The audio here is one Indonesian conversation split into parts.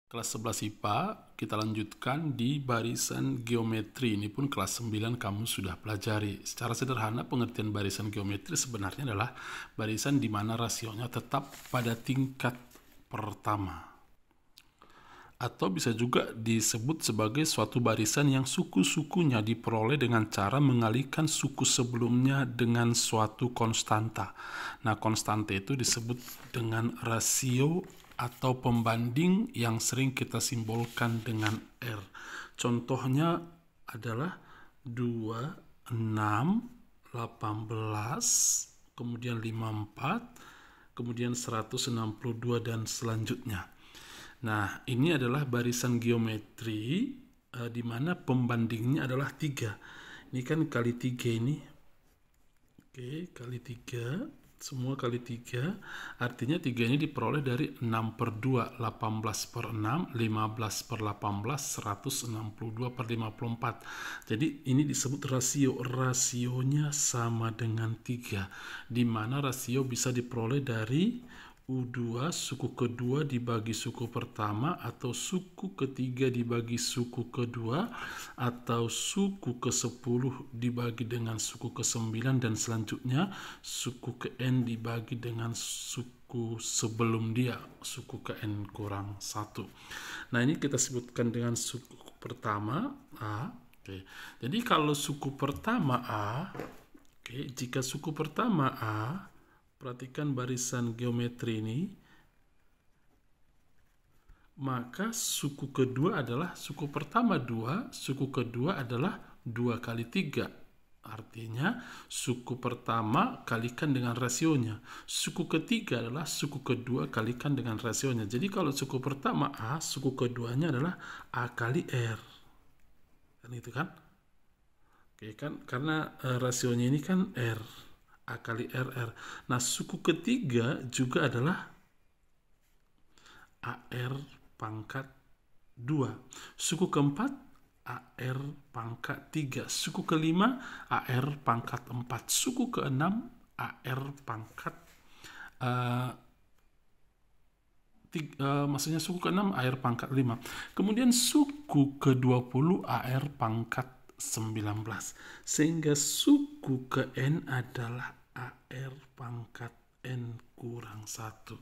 Kelas 11 IPA, kita lanjutkan di barisan geometri. Ini pun kelas 9 kamu sudah pelajari. Secara sederhana, pengertian barisan geometri sebenarnya adalah barisan di mana rasionya tetap pada tingkat pertama. Atau bisa juga disebut sebagai suatu barisan yang suku-sukunya diperoleh dengan cara mengalihkan suku sebelumnya dengan suatu konstanta. Nah, konstanta itu disebut dengan rasio atau pembanding yang sering kita simbolkan dengan R. Contohnya adalah 2, 6, 18, kemudian 54, kemudian 162 dan selanjutnya. Nah, ini adalah barisan geometri di mana pembandingnya adalah 3. Ini kan kali 3 ini. Oke, kali 3. Semua kali 3. Artinya 3 ini diperoleh dari 6 per 2, 18 per 6, 15 per 18, 162 per 54. Jadi ini disebut rasio. Rasionya sama dengan 3. Di mana rasio bisa diperoleh dari U2 suku kedua dibagi suku pertama, atau suku ketiga dibagi suku kedua, atau suku ke-10 dibagi dengan suku ke-9, dan selanjutnya suku ke N dibagi dengan suku sebelum dia, suku ke N kurang 1. Nah, ini kita sebutkan dengan suku pertama A. Oke. Jadi kalau suku pertama A, jika suku pertama A, perhatikan barisan geometri ini, maka suku kedua adalah suku pertama 2, suku kedua adalah 2 kali 3. Artinya suku pertama kalikan dengan rasionya. Suku ketiga adalah suku kedua kalikan dengan rasionya. Jadi kalau suku pertama A, suku keduanya adalah A kali R. Kan itu kan? Oke, kan karena rasionya ini kan R. A kali RR. Nah, suku ketiga juga adalah AR pangkat 2. Suku keempat AR pangkat 3. Suku kelima AR pangkat 4. Suku keenam AR pangkat maksudnya suku ke-6 AR pangkat 5. Kemudian suku ke-20 AR pangkat 19. Sehingga suku ke N adalah AR pangkat N kurang 1.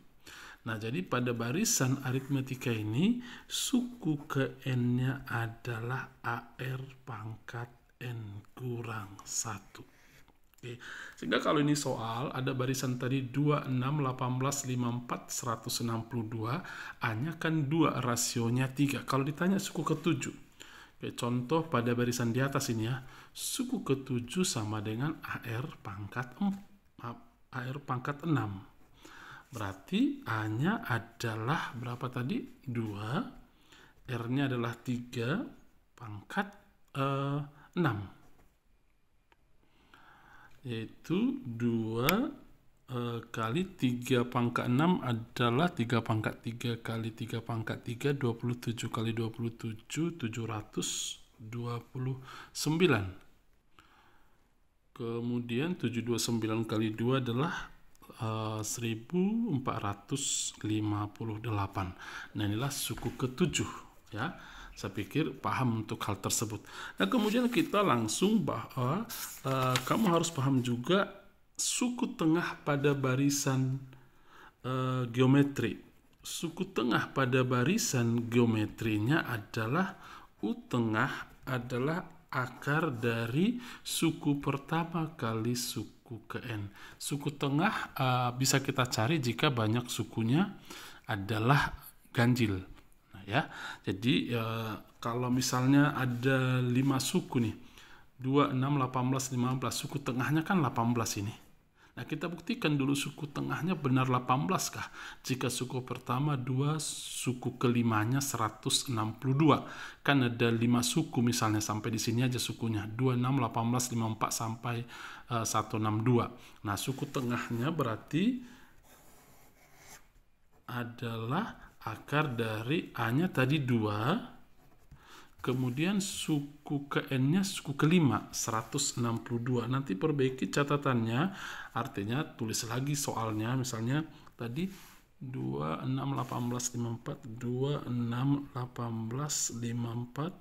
Nah, jadi pada barisan aritmetika ini, suku ke N-nya adalah AR pangkat N kurang 1. Oke. Sehingga kalau ini soal, ada barisan tadi 2, 6, 18, 54, 162. A-nya kan 2, rasionya 3. Kalau ditanya suku ke-7, contoh pada barisan di atas ini ya, suku ke-7 sama dengan AR pangkat 6. Berarti A-nya adalah berapa tadi? 2. R-nya adalah 3 pangkat 6. Yaitu 2 kali 3 pangkat 6 adalah 3 pangkat 3 kali 3 pangkat 3, 27 kali 27, 729. Kemudian 729 kali 2 adalah 1458. Nah, inilah suku ke-7 ya. Saya pikir paham untuk hal tersebut. Nah, kemudian kita langsung bahwa kamu harus paham juga suku tengah pada barisan geometri. Suku tengah pada barisan geometrinya adalah U tengah adalah akar dari suku pertama kali suku ke N. Suku tengah bisa kita cari jika banyak sukunya adalah ganjil. Nah, ya. Jadi kalau misalnya ada 5 suku nih, 2, 6, 18, 15, suku tengahnya kan 18 ini. Nah, kita buktikan dulu suku tengahnya benar 18 kah? Jika suku pertama 2, suku kelimanya 162. Kan ada 5 suku misalnya, sampai di sini aja sukunya. 2, 6, 18, 54 sampai 162. Nah, suku tengahnya berarti adalah akar dari A-nya tadi 2. Kemudian suku ke N-nya suku kelima 162. Nanti perbaiki catatannya, artinya tulis lagi soalnya. Misalnya tadi 2, 6, 18, 54, 2, 6, 18, 54,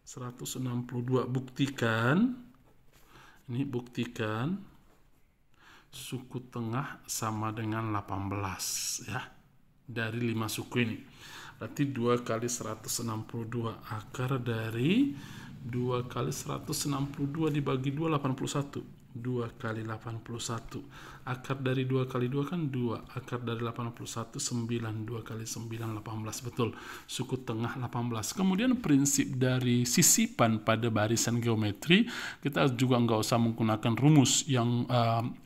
162. Buktikan, ini buktikan suku tengah sama dengan 18 ya, dari 5 suku ini. Berarti 2 kali 162 akar dari 2 kali 162 dibagi 2, 81. 2 kali 81 akar dari 2 kali 2 kan 2, akar dari 81 9, 2 kali 9 18. Betul, suku tengah 18. Kemudian prinsip dari sisipan pada barisan geometri, kita juga nggak usah menggunakan rumus yang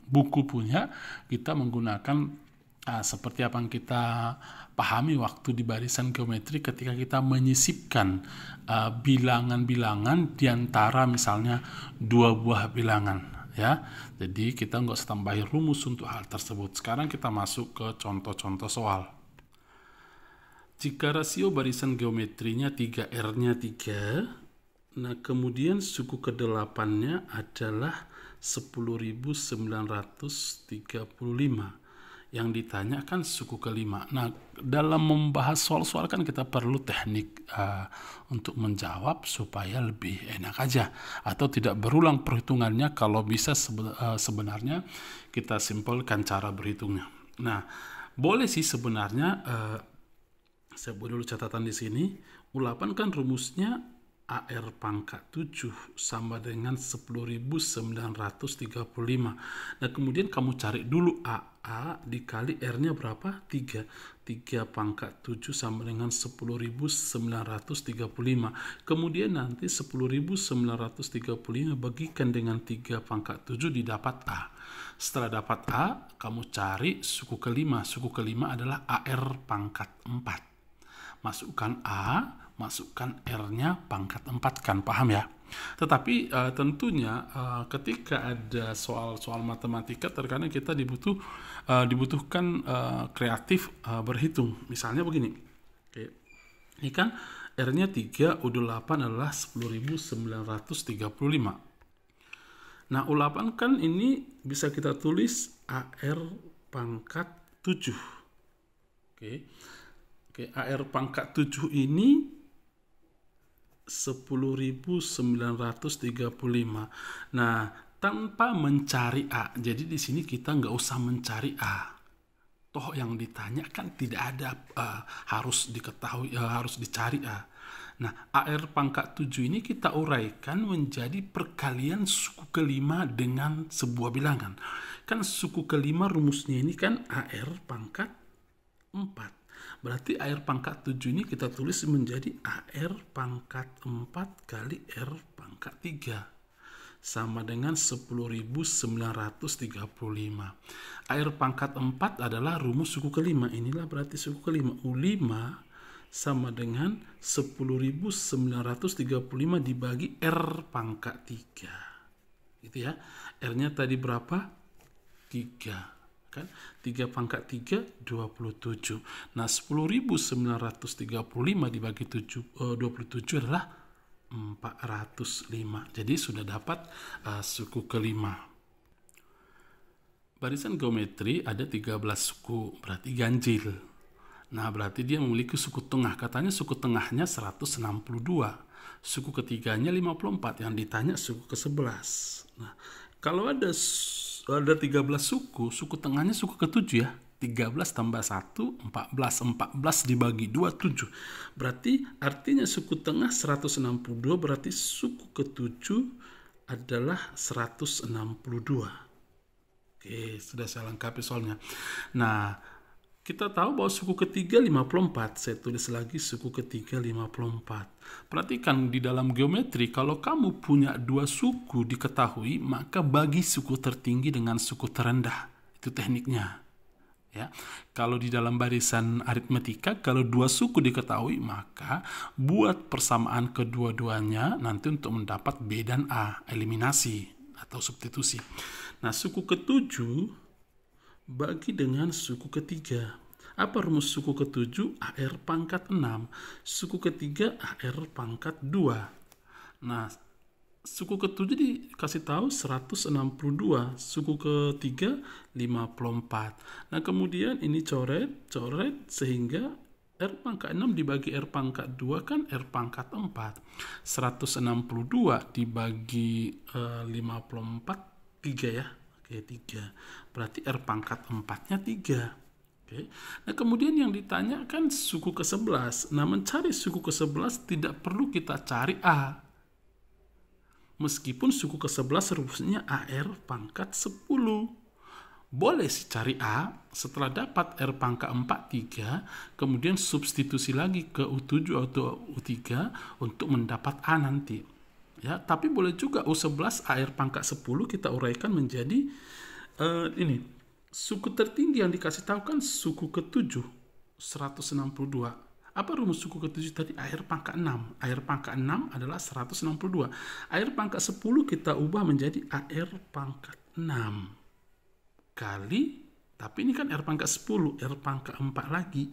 buku punya, kita menggunakan seperti apa yang kita pahami waktu di barisan geometri ketika kita menyisipkan bilangan-bilangan di antara misalnya dua buah bilangan ya. Jadi kita nggak usah tambahin rumus untuk hal tersebut. Sekarang kita masuk ke contoh-contoh soal. Jika rasio barisan geometrinya 3R-nya 3, nah kemudian suku ke-8-nya adalah 10.935. Yang ditanyakan suku ke-5. Nah, dalam membahas soal-soal kan kita perlu teknik untuk menjawab supaya lebih enak aja, atau tidak berulang perhitungannya. Kalau bisa sebenarnya kita simpelkan cara berhitungnya. Nah, boleh sih sebenarnya, saya buat dulu catatan di sini. U8 kan rumusnya AR pangkat 7 sama dengan 10.935. Nah, kemudian kamu cari dulu AA dikali R-nya berapa? 3. 3 pangkat 7 sama dengan 10.935. Kemudian nanti 10.935 bagikan dengan 3 pangkat 7 didapat A. Setelah dapat A, kamu cari suku ke-5. Suku ke-5 adalah AR pangkat 4. Masukkan A, masukkan R-nya pangkat 4 kan, paham ya? Tetapi tentunya ketika ada soal-soal matematika terkadang kita dibutuhkan kreatif berhitung. Misalnya begini. Oke. Ini kan R-nya 3, U8 adalah 10.935. Nah, U8 kan ini bisa kita tulis AR pangkat 7. Oke. Oke, AR pangkat 7 ini 10.935. Nah, tanpa mencari A. Jadi di sini kita nggak usah mencari A. Toh yang ditanya kan tidak ada harus diketahui, harus dicari A. Nah, AR pangkat 7 ini kita uraikan menjadi perkalian suku ke-5 dengan sebuah bilangan. Kan suku ke-5 rumusnya ini kan AR pangkat 4. Berarti AR pangkat 7 ini kita tulis menjadi AR pangkat 4 kali R pangkat 3. Sama dengan 10.935. AR pangkat 4 adalah rumus suku ke-5. Inilah berarti suku ke-5. U5 sama dengan 10.935 dibagi R pangkat 3. Gitu ya. R-nya tadi berapa? 3. Kan 3 pangkat 3 27. Nah, 10.935 dibagi 27 adalah 405. Jadi sudah dapat suku ke-5. Barisan geometri ada 13 suku, berarti ganjil. Nah, berarti dia memiliki suku tengah. Katanya suku tengahnya 162. Suku ketiganya 54. Yang ditanya suku ke-11. Nah, kalau ada 13 suku, suku tengahnya suku ke-7 ya. 13 tambah 1, 14. 14 dibagi 2, 7. Berarti artinya suku tengah 162, berarti suku ke-7 adalah 162. Oke, sudah saya lengkapi soalnya. Nah, kita tahu bahwa suku ketiga 54. Saya tulis lagi suku ketiga 54. Perhatikan di dalam geometri, kalau kamu punya 2 suku diketahui, maka bagi suku tertinggi dengan suku terendah. Itu tekniknya. Ya. Kalau di dalam barisan aritmetika, kalau 2 suku diketahui, maka buat persamaan kedua-duanya nanti untuk mendapat B dan A, eliminasi atau substitusi. Nah, suku ke-7 bagi dengan suku ketiga. Apa rumus suku ke-7? AR pangkat 6. Suku ketiga AR pangkat 2. Nah, suku ke-7 dikasih tahu 162, suku ke-3 54. Nah, kemudian ini coret sehingga R pangkat 6 dibagi R pangkat 2 kan R pangkat 4. 162 dibagi 54, 3 ya. Oke, 3. Berarti R pangkat 4-nya 3. Oke. Nah, kemudian yang ditanyakan suku ke-11. Nah, mencari suku ke-11 tidak perlu kita cari A. Meskipun suku ke-11 rumusnya AR pangkat 10. Boleh sih cari A, setelah dapat R pangkat 4, 3, kemudian substitusi lagi ke U7 atau U3 untuk mendapat A nanti. Ya, tapi boleh juga U11 AR pangkat 10 kita uraikan menjadi ini. Suku tertinggi yang dikasih tahu kan suku ke-7, 162. Apa rumus suku ke-7 tadi? AR pangkat 6. AR pangkat 6 adalah 162. AR pangkat 10 kita ubah menjadi AR pangkat 6 kali, tapi ini kan R pangkat 10, R pangkat 4 lagi.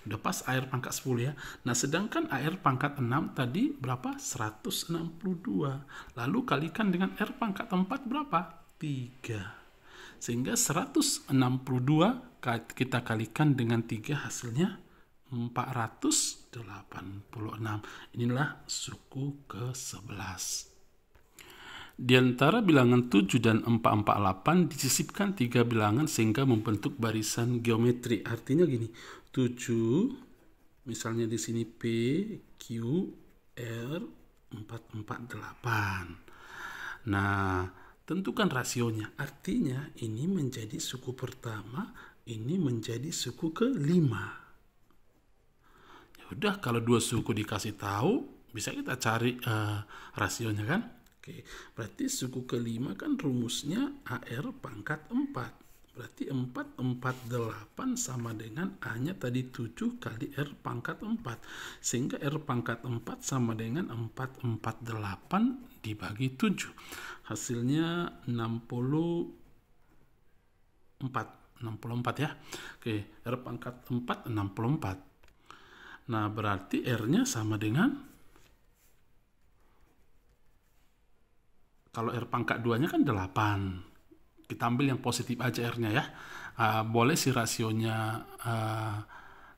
Udah pas AR pangkat 10 ya. Nah, sedangkan AR pangkat 6 tadi berapa? 162. Lalu kalikan dengan R pangkat 4 berapa? 3. Sehingga 162 kita kalikan dengan 3 hasilnya 486. Inilah suku ke-11. Di antara bilangan 7 dan 448 disisipkan 3 bilangan sehingga membentuk barisan geometri. Artinya gini, 7 misalnya di sini P, Q, R, 448. Nah, tentukan rasionya. Artinya ini menjadi suku pertama, ini menjadi suku ke-5. Udah, kalau 2 suku dikasih tahu, bisa kita cari rasionya kan. Oke, berarti suku ke-5 kan rumusnya AR pangkat 4. Berarti 448 sama dengan A-nya tadi 7 kali R pangkat 4. Sehingga R pangkat 4 sama dengan 448 dibagi 7. Hasilnya 64 ya. Oke, R pangkat 4 64. Nah, berarti R-nya sama dengan, kalau R pangkat 2-nya kan 8. Kita ambil yang positif aja R-nya ya. Boleh sih rasionya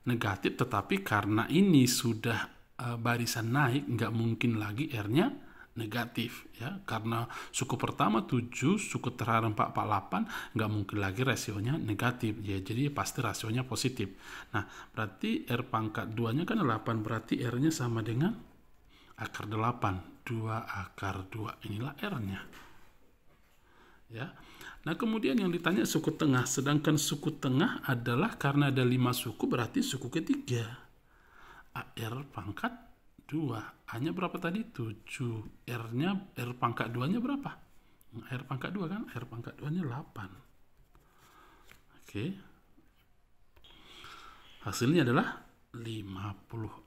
negatif, tetapi karena ini sudah barisan naik, nggak mungkin lagi R-nya negatif ya, karena suku pertama 7, suku terakhir 448, nggak mungkin lagi rasionya negatif ya, jadi pasti rasionya positif. Nah, berarti R pangkat 2-nya kan 8, berarti R-nya sama dengan akar 8, 2 akar 2. Inilah R-nya ya. Nah, kemudian yang ditanya suku tengah, sedangkan suku tengah adalah karena ada 5 suku, berarti suku ketiga AR pangkat 2. A-nya berapa tadi? 7. R-nya, R pangkat 2-nya berapa? R pangkat 2 kan? R pangkat 2-nya 8. Oke. Hasilnya adalah 56.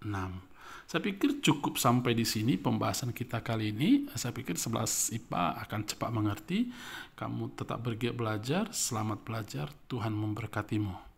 Saya pikir cukup sampai di sini pembahasan kita kali ini. Saya pikir 11 IPA akan cepat mengerti. Kamu tetap bergiat belajar. Selamat belajar. Tuhan memberkatimu.